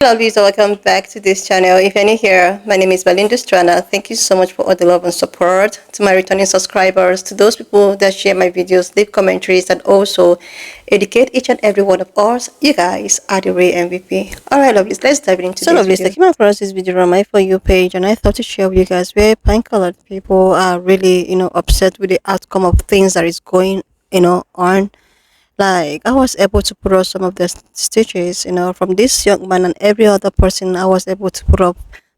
Hello, Lisa. Welcome back to this channel. If you're new here, my name is Belinda Strana. Thank you so much for all the love and support. To my returning subscribers, to those people that share my videos, leave commentaries, and also educate each and every one of us, you guys are the real MVP. Alright, lovelies, let's dive into this video. I came across this video on my For You page, and I thought to share with you guys where pine-colored people are really, upset with the outcome of things that is going, on. Like, I was able to put up some of the stitches, from this young man and every other person. I was able to put up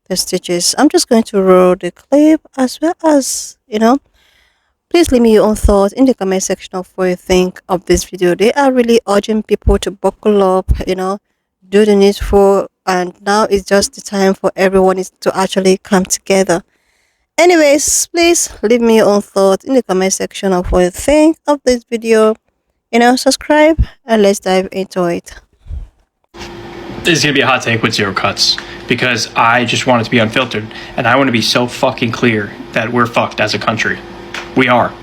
the stitches. I'm just going to roll the clip, as well as, please leave me your own thoughts in the comment section of what you think of this video. They are really urging people to buckle up, do the needful, and now it's just the time for everyone to actually come together. Anyways, please leave me your own thoughts in the comment section of what you think of this video. Subscribe, and let's dive into it. This is going to be a hot take with zero cuts, because I just want it to be unfiltered, and I want to be so fucking clear that we're fucked as a country. We are.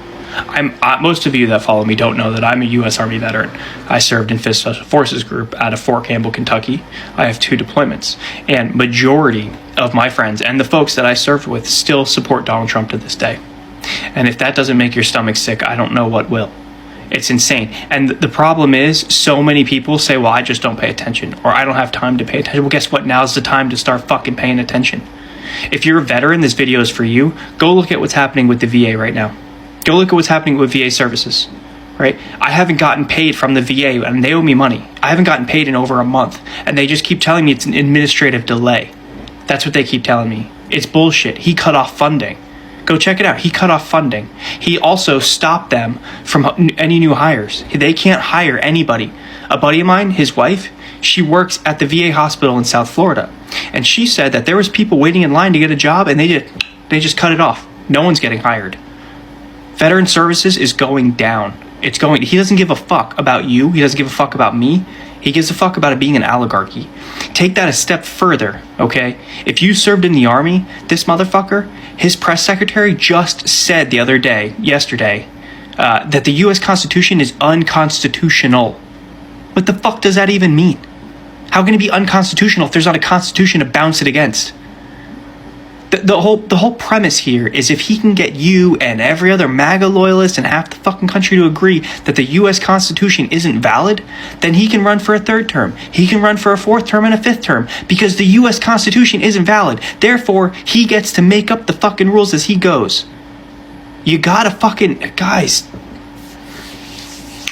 Most of you that follow me don't know that I'm a U.S. Army veteran. I served in 5th Special Forces Group out of Fort Campbell, Kentucky. I have 2 deployments, and majority of my friends and the folks that I served with still support Donald Trump to this day. And if that doesn't make your stomach sick, I don't know what will. It's insane. And the problem is, so many people say, well, I just don't pay attention, or I don't have time to pay attention. Well, guess what? Now's the time to start fucking paying attention. If you're a veteran, this video is for you. Go look at what's happening with the VA right now. Go look at what's happening with VA services, right? I haven't gotten paid from the VA, and they owe me money. I haven't gotten paid in over a month, and they just keep telling me it's an administrative delay. That's what they keep telling me. It's bullshit. He cut off funding. Go check it out. He cut off funding. He also stopped them from any new hires. They can't hire anybody. A buddy of mine, his wife, she works at the VA hospital in South Florida. And she said that there was people waiting in line to get a job, and they just cut it off. No one's getting hired. Veteran services is going down. He doesn't give a fuck about you. He doesn't give a fuck about me. He gives a fuck about it being an oligarchy. Take that a step further, okay? If you served in the Army, this motherfucker, his press secretary just said yesterday, that the U.S. Constitution is unconstitutional. What the fuck does that even mean? How can it be unconstitutional if there's not a constitution to bounce it against? The whole premise here is, if he can get you and every other MAGA loyalist and half the fucking country to agree that the U.S. Constitution isn't valid, then he can run for a 3rd term. He can run for a 4th term and a 5th term, because the U.S. Constitution isn't valid. Therefore, he gets to make up the fucking rules as he goes. You gotta fucking... Guys,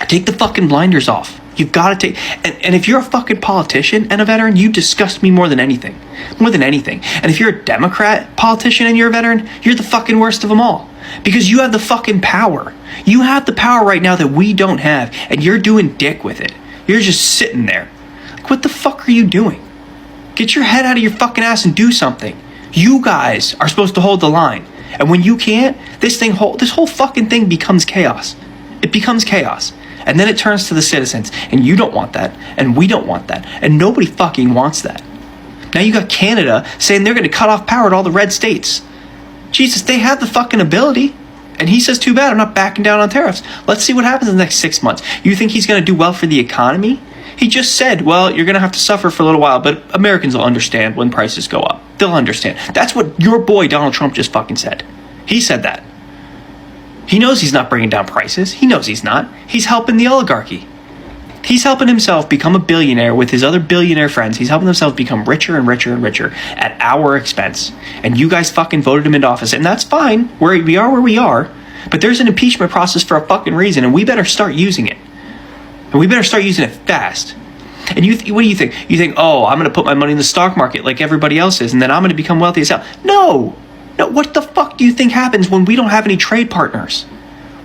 take the fucking blinders off. You've got to take... And if you're a fucking politician and a veteran, you disgust me more than anything. More than anything. And if you're a Democrat politician and you're a veteran, you're the fucking worst of them all. Because you have the fucking power. You have the power right now that we don't have. And you're doing dick with it. You're just sitting there. Like, what the fuck are you doing? Get your head out of your fucking ass and do something. You guys are supposed to hold the line. And when you can't, this whole fucking thing becomes chaos. It becomes chaos. And then it turns to the citizens, and you don't want that, and we don't want that, and nobody fucking wants that. Now you got Canada saying they're going to cut off power to all the red states. Jesus, they have the fucking ability. And he says, too bad, I'm not backing down on tariffs. Let's see what happens in the next 6 months. You think he's going to do well for the economy? He just said, well, you're going to have to suffer for a little while, but Americans will understand when prices go up. They'll understand. That's what your boy Donald Trump just fucking said. He said that. He knows he's not bringing down prices. He knows he's not. He's helping the oligarchy. He's helping himself become a billionaire with his other billionaire friends. He's helping himself become richer and richer and richer at our expense. And you guys fucking voted him into office. And that's fine. We are where we are. But there's an impeachment process for a fucking reason. And we better start using it. And we better start using it fast. And what do you think? You think, oh, I'm going to put my money in the stock market like everybody else is, and then I'm going to become wealthy as hell. No. No, what the fuck do you think happens when we don't have any trade partners?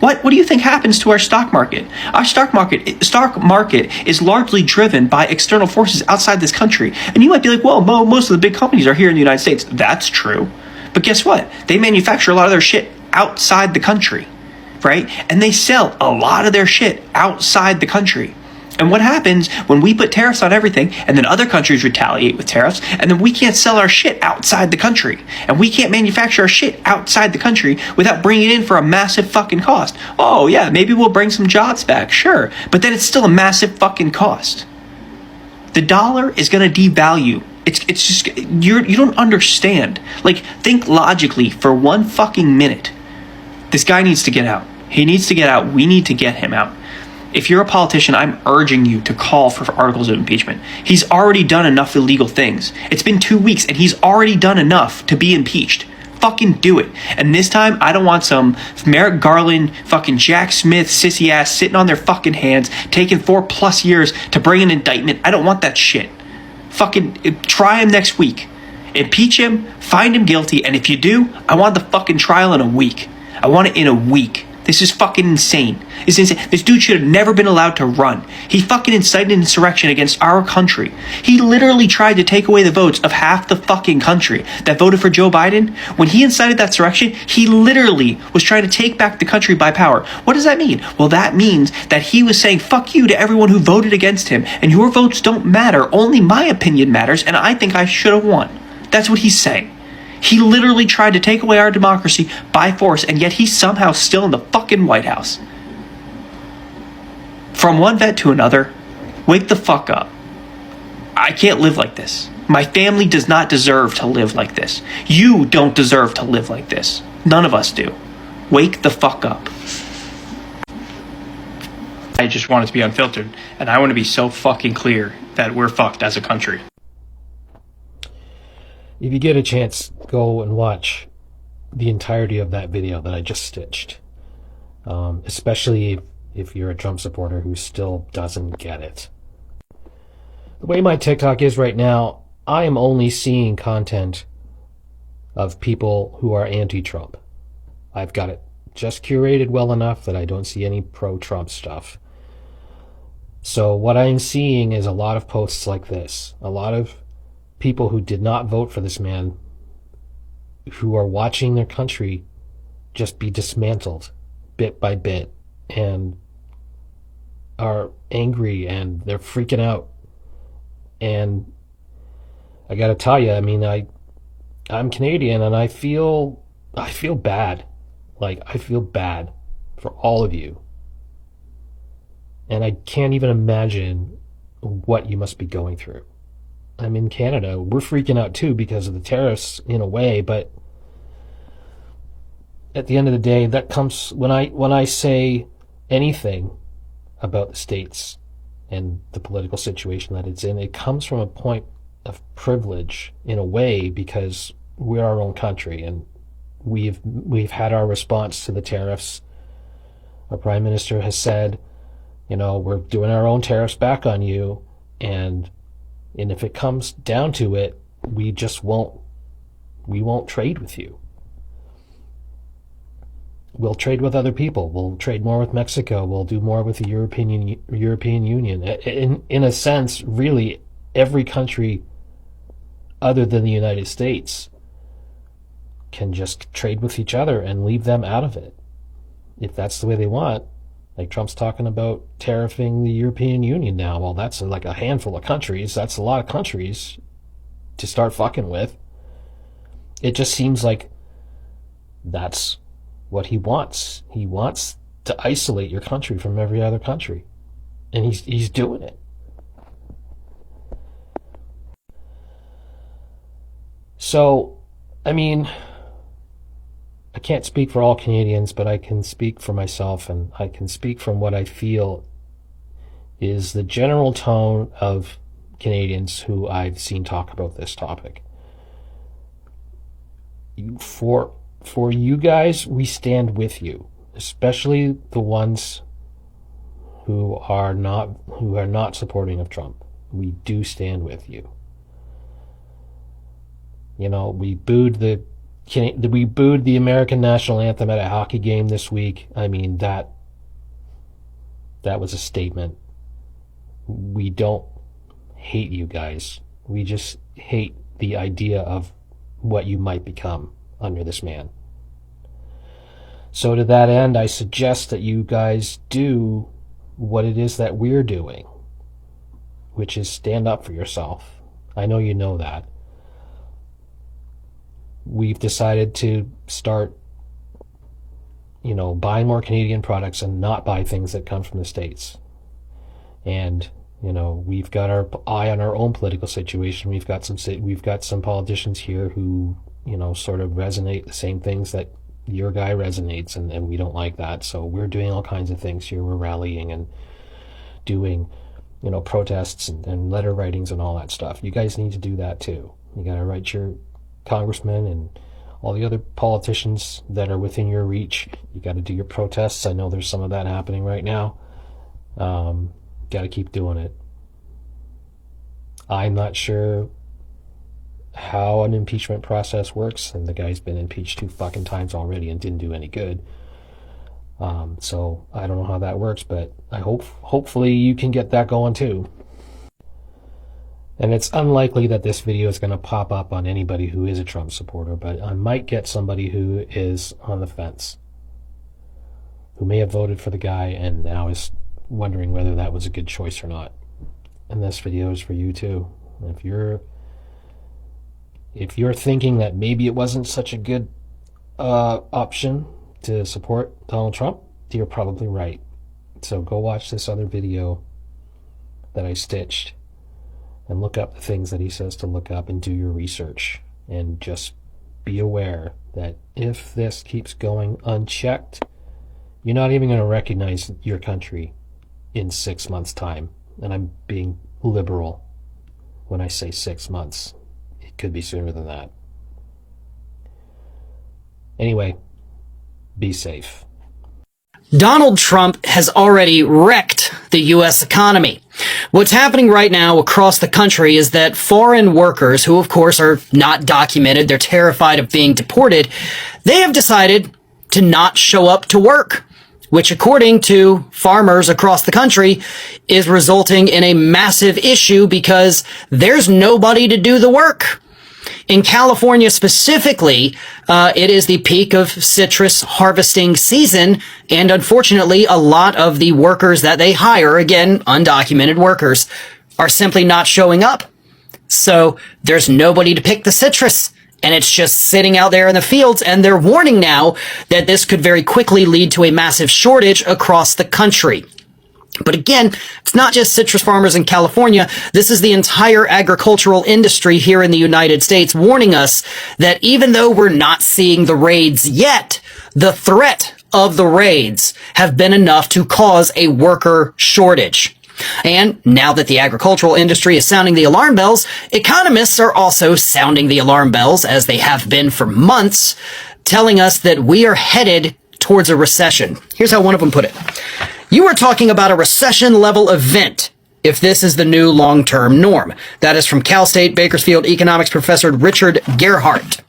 What do you think happens to our stock market? Our stock market is largely driven by external forces outside this country. And you might be like, well, most of the big companies are here in the United States. That's true. But guess what? They manufacture a lot of their shit outside the country, right? And they sell a lot of their shit outside the country. And what happens when we put tariffs on everything, and then other countries retaliate with tariffs, and then we can't sell our shit outside the country, and we can't manufacture our shit outside the country without bringing it in for a massive fucking cost. Oh yeah, maybe we'll bring some jobs back, sure, but then it's still a massive fucking cost. The dollar is going to devalue It's just you don't understand. Like, think logically for one fucking minute. This guy needs to get out. He needs to get out. We need to get him out. If you're a politician, I'm urging you to call for articles of impeachment. He's already done enough illegal things. It's been 2 weeks and he's already done enough to be impeached. Fucking do it. And this time, I don't want some Merrick Garland, fucking Jack Smith, sissy ass sitting on their fucking hands, taking 4+ years to bring an indictment. I don't want that shit. Fucking try him next week. Impeach him, find him guilty, and if you do, I want the fucking trial in a week. I want it in a week. This is fucking insane. It's insane. This dude should have never been allowed to run. He fucking incited an insurrection against our country. He literally tried to take away the votes of half the fucking country that voted for Joe Biden. When he incited that insurrection, he literally was trying to take back the country by power. What does that mean? Well, that means that he was saying fuck you to everyone who voted against him, and your votes don't matter. Only my opinion matters, and I think I should have won. That's what he's saying. He literally tried to take away our democracy by force, and yet he's somehow still in the fucking White House. From one vet to another, wake the fuck up. I can't live like this. My family does not deserve to live like this. You don't deserve to live like this. None of us do. Wake the fuck up. I just want it to be unfiltered, and I want to be so fucking clear that we're fucked as a country. If you get a chance, go and watch the entirety of that video that I just stitched. Especially if you're a Trump supporter who still doesn't get it. The way my TikTok is right now, I am only seeing content of people who are anti-Trump. I've got it just curated well enough that I don't see any pro-Trump stuff. So what I'm seeing is a lot of posts like this. A lot of people who did not vote for this man, who are watching their country just be dismantled bit by bit and are angry and they're freaking out. And I gotta tell you, I mean, I'm Canadian and I feel bad. Like, I feel bad for all of you. And I can't even imagine what you must be going through. I'm in Canada. We're freaking out too because of the tariffs in a way, but at the end of the day, that comes when I say anything about the States and the political situation that it's in, it comes from a point of privilege in a way because we're our own country and we've had our response to the tariffs. Our Prime Minister has said, you know, we're doing our own tariffs back on you, and if it comes down to it, we won't trade with you. We'll trade with other people. We'll trade more with Mexico. We'll do more with the European Union. In a sense, really, every country other than the United States can just trade with each other and leave them out of it, if that's the way they want. Like Trump's talking about tariffing the European Union now. Well, that's like a handful of countries. That's a lot of countries to start fucking with. It just seems like that's what he wants. He wants to isolate your country from every other country. And he's doing it. So, I mean, I can't speak for all Canadians, but I can speak for myself, and I can speak from what I feel is the general tone of Canadians who I've seen talk about this topic. For you guys, we stand with you, especially the ones who are not supporting of Trump. We do stand with you. You know, we booed the American national anthem at a hockey game this week. I mean, that was a statement. We don't hate you guys. We just hate the idea of what you might become under this man. So to that end, I suggest that you guys do what it is that we're doing, which is stand up for yourself. I know you know that. We've decided to start, buying more Canadian products and not buy things that come from the States. And, You know, we've got our eye on our own political situation. We've got some politicians here who, you know, sort of resonate the same things that your guy resonates, and we don't like that. So we're doing all kinds of things here. We're rallying and doing, you know, protests and letter writings and all that stuff. You guys need to do that too. You got to write your congressmen and all the other politicians that are within your reach. You got to do your protests. I know there's some of that happening right now. Got to keep doing it. I'm not sure how an impeachment process works, and the guy's been impeached 2 fucking times already and didn't do any good. So I don't know how that works, but I hopefully you can get that going too. And it's unlikely that this video is going to pop up on anybody who is a Trump supporter, but I might get somebody who is on the fence, who may have voted for the guy and now is wondering whether that was a good choice or not. And this video is for you too. If you're thinking that maybe it wasn't such a good option to support Donald Trump, you're probably right. So go watch this other video that I stitched and look up the things that he says to look up and do your research. And just be aware that if this keeps going unchecked, you're not even going to recognize your country in 6 months' time. And I'm being liberal when I say 6 months. It could be sooner than that. Anyway, be safe. Donald Trump has already wrecked the U.S. economy. What's happening right now across the country is that foreign workers, who of course are not documented, they're terrified of being deported, they have decided to not show up to work, which according to farmers across the country is resulting in a massive issue because there's nobody to do the work. In California specifically, it is the peak of citrus harvesting season, and unfortunately, a lot of the workers that they hire, again, undocumented workers, are simply not showing up. So there's nobody to pick the citrus, and it's just sitting out there in the fields, and they're warning now that this could very quickly lead to a massive shortage across the country. But again, it's not just citrus farmers in California. This is the entire agricultural industry here in the United States warning us that even though we're not seeing the raids yet, the threat of the raids have been enough to cause a worker shortage. And now that the agricultural industry is sounding the alarm bells, economists are also sounding the alarm bells, as they have been for months, telling us that we are headed towards a recession. Here's how one of them put it. You are talking about a recession-level event if this is the new long-term norm. That is from Cal State Bakersfield economics professor Richard Gerhardt.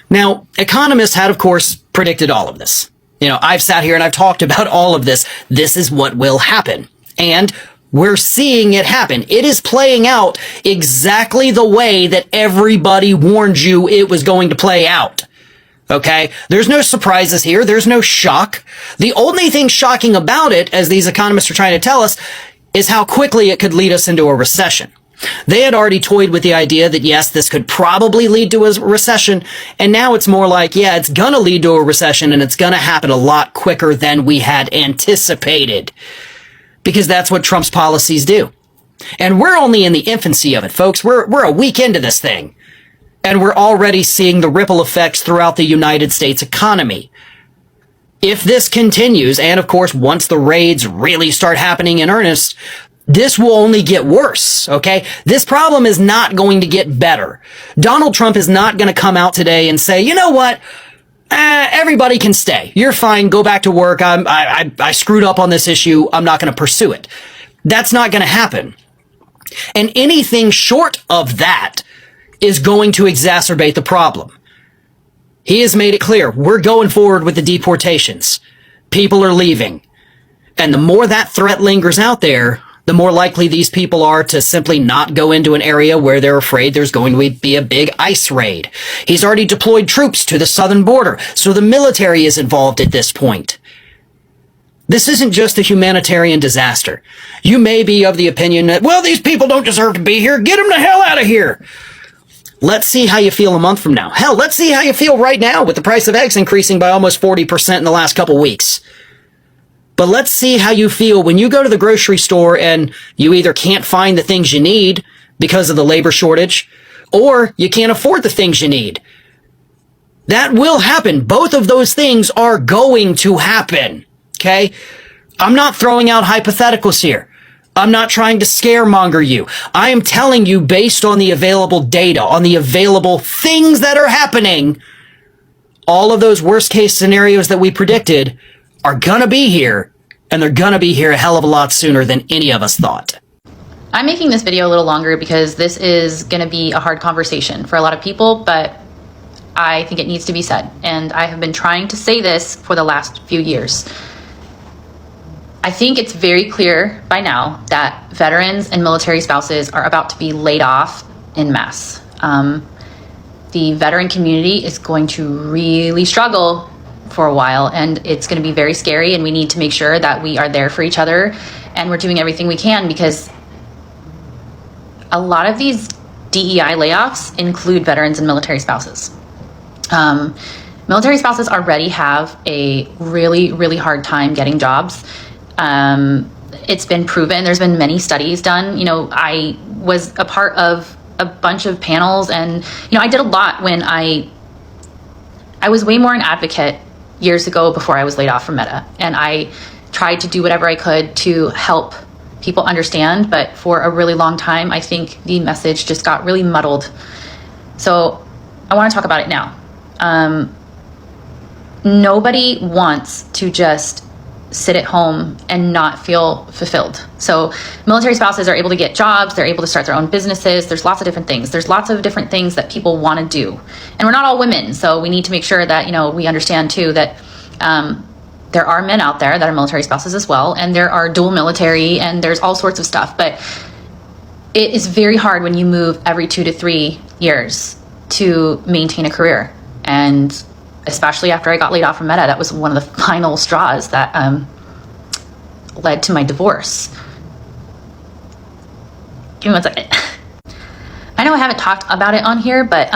Now, economists had, of course, predicted all of this. You know, I've sat here and I've talked about all of this. This is what will happen. And we're seeing it happen. It is playing out exactly the way that everybody warned you it was going to play out. Okay? There's no surprises here. There's no shock. The only thing shocking about it, as these economists are trying to tell us, is how quickly it could lead us into a recession. They had already toyed with the idea that, yes, this could probably lead to a recession. And now it's more like, yeah, it's going to lead to a recession, and it's going to happen a lot quicker than we had anticipated. Because that's what Trump's policies do. And we're only in the infancy of it, folks. We're a week into this thing. And we're already seeing the ripple effects throughout the United States economy. If this continues, and of course, once the raids really start happening in earnest, this will only get worse, okay? This problem is not going to get better. Donald Trump is not going to come out today and say, you know what? Everybody can stay. You're fine. Go back to work. I screwed up on this issue. I'm not going to pursue it. That's not going to happen. And anything short of that is going to exacerbate the problem. He has made it clear, we're going forward with the deportations. People are leaving. And the more that threat lingers out there, the more likely these people are to simply not go into an area where they're afraid there's going to be a big ICE raid. He's already deployed troops to the southern border, so the military is involved at this point. This isn't just a humanitarian disaster. You may be of the opinion that, well, these people don't deserve to be here. Get them the hell out of here. Let's see how you feel a month from now. Hell, let's see how you feel right now with the price of eggs increasing by almost 40% in the last couple weeks. But let's see how you feel when you go to the grocery store and you either can't find the things you need because of the labor shortage, or you can't afford the things you need. That will happen. Both of those things are going to happen. Okay? I'm not throwing out hypotheticals here. I'm not trying to scaremonger you. I am telling you based on the available data, on the available things that are happening. All of those worst case scenarios that we predicted are gonna be here, and they're gonna be here a hell of a lot sooner than any of us thought. I'm making this video a little longer because this is gonna be a hard conversation for a lot of people, but I think it needs to be said. And I have been trying to say this for the last few years. I think it's very clear by now that veterans and military spouses are about to be laid off en masse. The veteran community is going to really struggle for a while, and it's going to be very scary, and we need to make sure that we are there for each other and we're doing everything we can, because a lot of these DEI layoffs include veterans and military spouses. Military spouses already have a really, really hard time getting jobs. It's been proven. There's been many studies done. You know, I was a part of a bunch of panels, and, you know, I did a lot when I was way more an advocate years ago before I was laid off from Meta. And I tried to do whatever I could to help people understand. But for a really long time, I think the message just got really muddled. So I want to talk about it now. Nobody wants to just sit at home and not feel fulfilled. So military spouses are able to get jobs, they're able to start their own businesses. There's lots of different things. There's lots of different things that people want to do. And we're not all women, so we need to make sure that, you know, we understand too that there are men out there that are military spouses as well, and there are dual military, and there's all sorts of stuff. But it is very hard when you move every 2 to 3 years to maintain a career. And especially after I got laid off from Meta, that was one of the final straws that led to my divorce. Give me one second. I know I haven't talked about it on here, but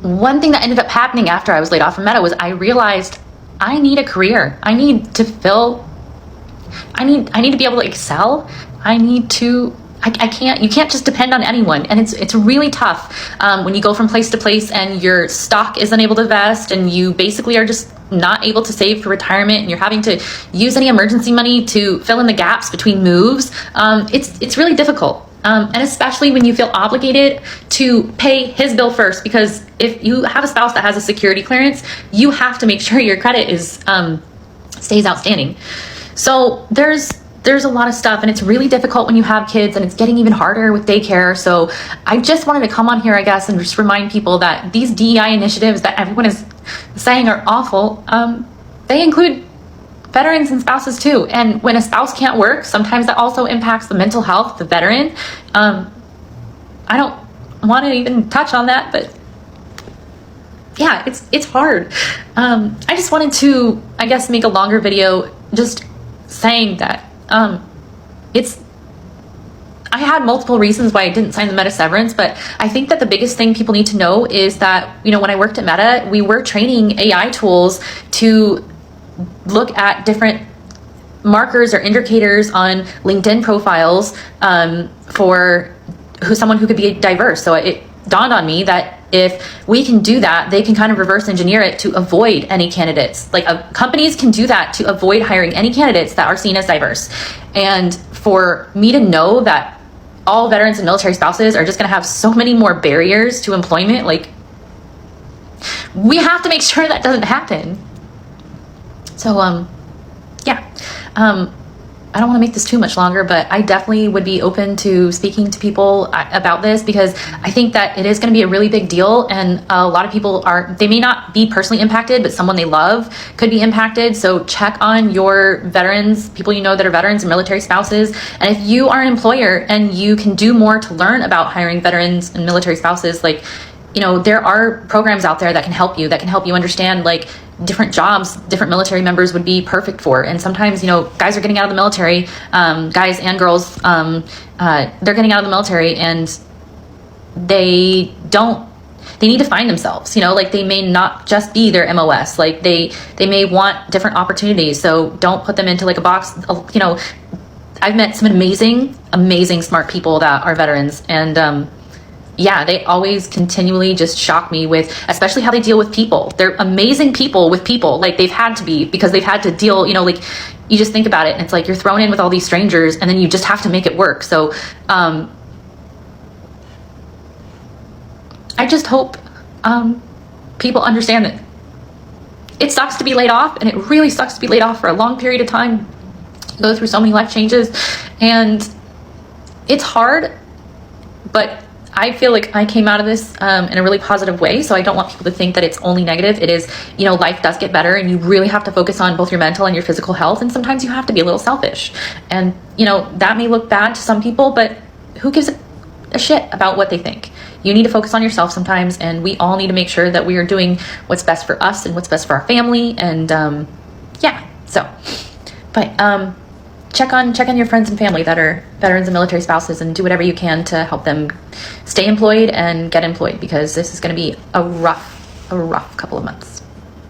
one thing that ended up happening after I was laid off from Meta was I realized I need a career. I need to be able to excel. You can't just depend on anyone. And it's really tough when you go from place to place and your stock isn't able to vest and you basically are just not able to save for retirement, and you're having to use any emergency money to fill in the gaps between moves. It's really difficult. And especially when you feel obligated to pay his bill first, because if you have a spouse that has a security clearance, you have to make sure your credit stays outstanding. So there's a lot of stuff, and it's really difficult when you have kids, and it's getting even harder with daycare. So I just wanted to come on here, I guess, and just remind people that these DEI initiatives that everyone is saying are awful, they include veterans and spouses too. And when a spouse can't work, sometimes that also impacts the mental health of the veteran. I don't want to even touch on that, but yeah, it's hard. I just wanted to, I guess, make a longer video just saying that I had multiple reasons why I didn't sign the Meta severance, but I think that the biggest thing people need to know is that, you know, when I worked at Meta, we were training AI tools to look at different markers or indicators on LinkedIn profiles for someone who could be diverse. So it dawned on me that if we can do that, they can kind of reverse engineer it to avoid any candidates. Like companies can do that to avoid hiring any candidates that are seen as diverse. And for me to know that all veterans and military spouses are just going to have so many more barriers to employment, like, we have to make sure that doesn't happen. So, yeah. I don't want to make this too much longer, but I definitely would be open to speaking to people about this, because I think that it is going to be a really big deal, and a lot of people they may not be personally impacted, but someone they love could be impacted. So check on your veterans, people you know that are veterans and military spouses. And if you are an employer and you can do more to learn about hiring veterans and military spouses, like, you know, there are programs out there that can help you understand, like, different jobs different military members would be perfect for. And sometimes, you know, guys are getting out of the military, guys and girls, they're getting out of the military and they don't they need to find themselves, you know, like they may not just be their MOS, like they may want different opportunities. So don't put them into like a box. You know, I've met some amazing smart people that are veterans, and yeah, they always continually just shock me with, especially how they deal with people. They're amazing people with people. Like they've had to be, because they've had to deal, you know, like you just think about it and it's like you're thrown in with all these strangers and then you just have to make it work. So I just hope people understand that it sucks to be laid off, and it really sucks to be laid off for a long period of time, go through so many life changes, and it's hard, but I feel like I came out of this in a really positive way. So I don't want people to think that it's only negative. It is, you know, life does get better, and you really have to focus on both your mental and your physical health. And sometimes you have to be a little selfish. And, you know, that may look bad to some people, but who gives a shit about what they think? You need to focus on yourself sometimes. And we all need to make sure that we are doing what's best for us and what's best for our family. And yeah, so, but check on your friends and family that are veterans and military spouses, and do whatever you can to help them stay employed and get employed, because this is going to be a rough couple of months.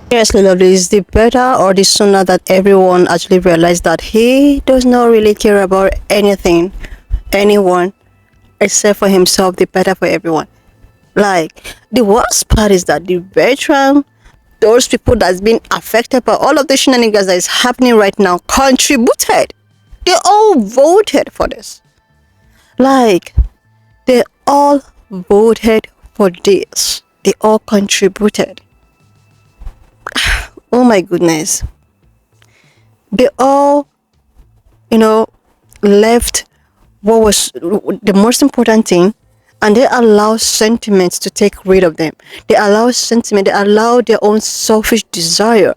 Seriously, lovely, is the better or the sooner that everyone actually realize that he does not really care about anyone except for himself, the better for everyone. Like, the worst part is that the veteran, those people that's been affected by all of the shenanigans that is happening right now, contributed. They all voted for this. Like, they all voted for this. They all contributed. Oh my goodness. They all, you know, left what was the most important thing, and they allow sentiments to take rid of them. They allow their own selfish desire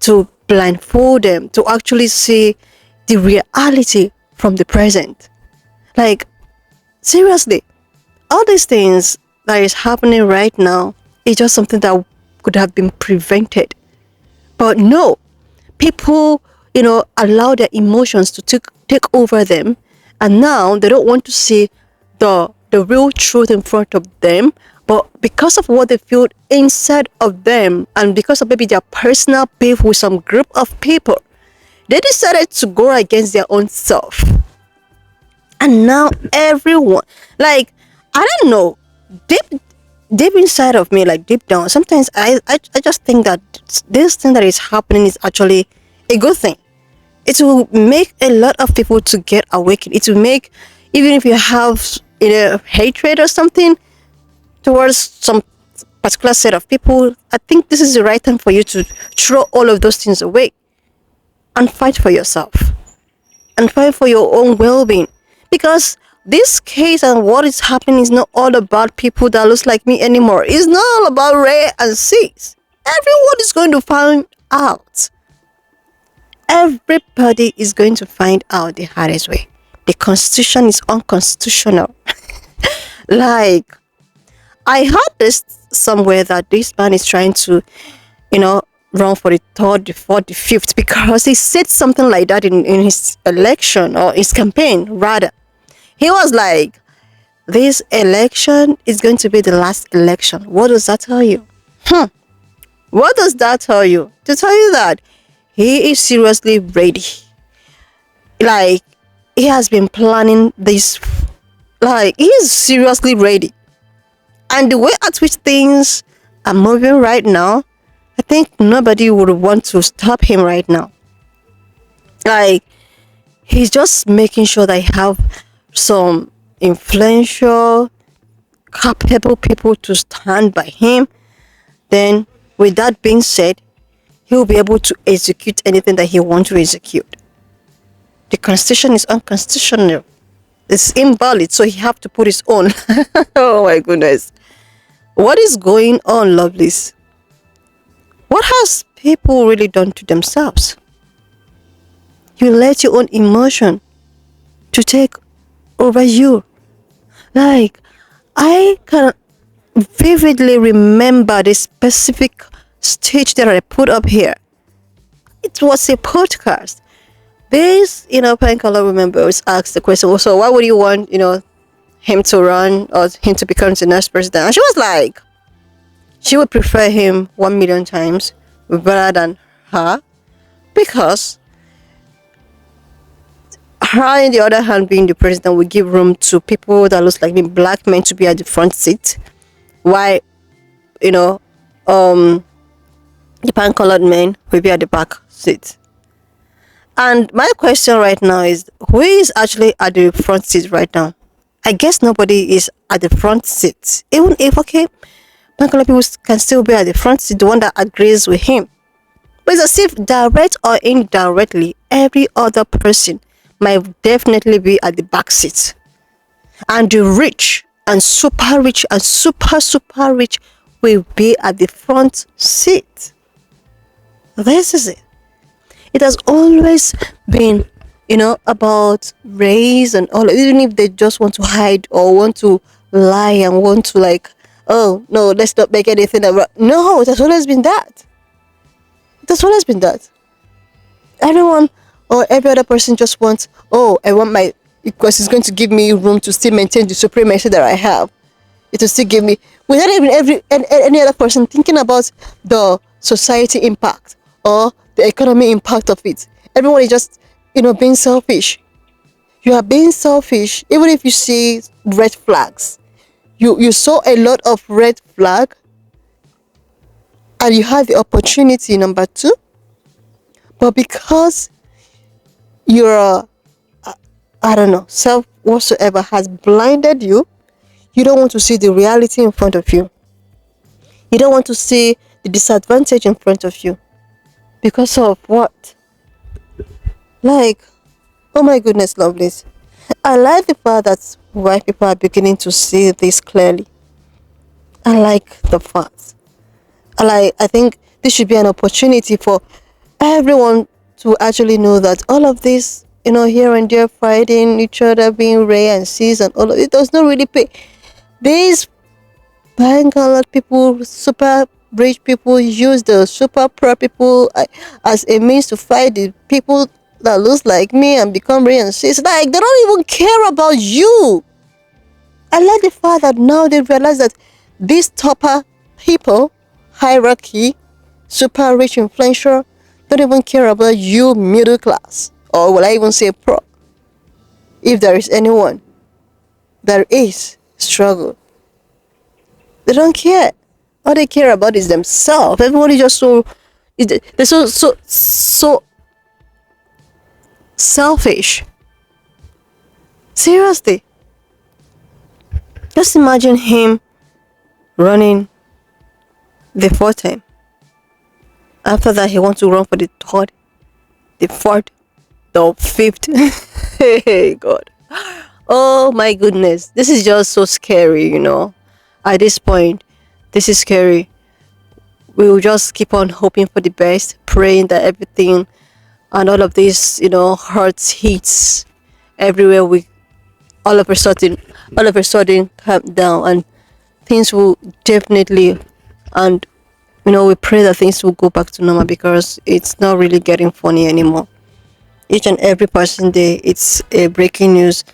to blindfold them, to actually see the reality from the present. Like, seriously, all these things that is happening right now is just something that could have been prevented. But no, people, you know, allow their emotions to take over them, and now they don't want to see the real truth in front of them. But because of what they feel inside of them, and because of maybe their personal beef with some group of people, they decided to go against their own self. And now everyone, like, I don't know, deep inside of me, like deep down, sometimes I just think that this thing that is happening is actually a good thing. It will make a lot of people to get awakened. It will make, even if you have, you know, hatred or something towards some particular set of people, I think this is the right time for you to throw all of those things away and fight for yourself and fight for your own well-being. Because this case and what is happening is not all about people that looks like me anymore. It's not all about Ray and Sis. Everyone is going to find out. Everybody is going to find out the hardest way. The constitution is unconstitutional. Like, I heard this somewhere that this man is trying to, you know, run for the third, the fourth, the fifth, because he said something like that in his election, or his campaign rather. He was like, this election is going to be the last election. What does that tell you? What does that tell you? To tell you that he is seriously ready. Like, he has been planning this. Like, he is seriously ready. And the way at which things are moving right now, I think nobody would want to stop him right now. Like, he's just making sure that he have some influential, capable people to stand by him. Then, with that being said, he'll be able to execute anything that he wants to execute. The constitution is unconstitutional. It's invalid, so he have to put his own. Oh my goodness. What is going on, lovelies? What has people really done to themselves? You let your own emotion to take over you. Like, I can vividly remember the specific stage that I put up here. It was a podcast. This, you know, Pine Color member was asked the question, so why would you want, you know, him to run or him to become the next president? And she was like, she would prefer him 1 million times rather than her, because her, on the other hand, being the president, will give room to people that looks like me, black men, to be at the front seat, while, you know, the pan-colored men will be at the back seat. And my question right now is, who is actually at the front seat right now? I guess nobody is at the front seat. Even if, okay, pan-colored people can still be at the front seat, the one that agrees with him. But it's as if, direct or indirectly, every other person might definitely be at the back seat. And the rich and super rich and super rich will be at the front seat. This is it. It has always been, about race and all. Even if they just want to hide or want to lie and want to, like, oh no, let's not make anything about. No, it has always been that. It has always been that. Everyone or every other person just wants, oh, I want my, because it's going to give me room to still maintain the supremacy that I have. It will still give me, without even any other person thinking about the society impact or the economy impact of it. Everyone is just, being selfish. You are being selfish. Even if you see red flags, you saw a lot of red flag, and you had the opportunity, number two, but because your I don't know, self whatsoever has blinded you, you don't want to see the reality in front of you. You don't want to see the disadvantage in front of you. Because of what? Like, oh my goodness, lovelies. I like the fact that white people are beginning to see this clearly. I like the fact. I think this should be an opportunity for everyone to actually know that all of this, here and there, fighting each other, being Ray and Cs and all of it, does not really pay. These colored people, super rich people, use the super poor people as a means to fight the people that looks like me and become Ray and Cs. Like, they don't even care about you. I like the fact that now they realize that these topper people, hierarchy, super rich, influential, don't even care about you, middle class, or will I even say pro. If there is anyone, there is struggle. They don't care. All they care about is themselves. Everybody just they're so selfish. Seriously. Just imagine him running the fourth time. After that, he wants to run for the third, the fourth, the fifth. Hey, God. Oh, my goodness. This is just so scary, At this point, this is scary. We will just keep on hoping for the best, praying that everything and all of this, hurts, hits everywhere. All of a sudden calm down, and things will definitely, and we pray that things will go back to normal, because it's not really getting funny anymore. Each and every person day, it's a breaking news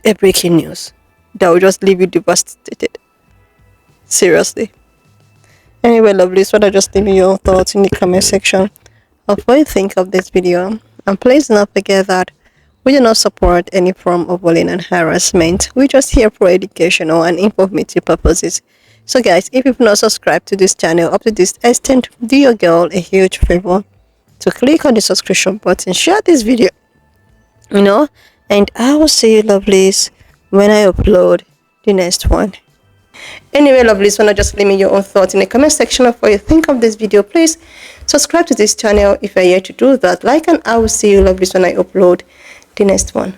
that will just leave you devastated. Seriously. Anyway, lovelies, what I just leave you your thoughts in the comment section of what you think of this video. And please do not forget that we do not support any form of bullying and harassment. We're just here for educational and informative purposes. So guys, if you've not subscribed to this channel up to this extent, do your girl a huge favor to click on the subscription button, share this video, and I will see you, lovelies, when I upload the next one. Anyway, lovelies, wanna just leave me your own thoughts in the comment section of what you think of this video. Please subscribe to this channel if you're yet to do that. Like, and I will see you, lovelies, when I upload the next one.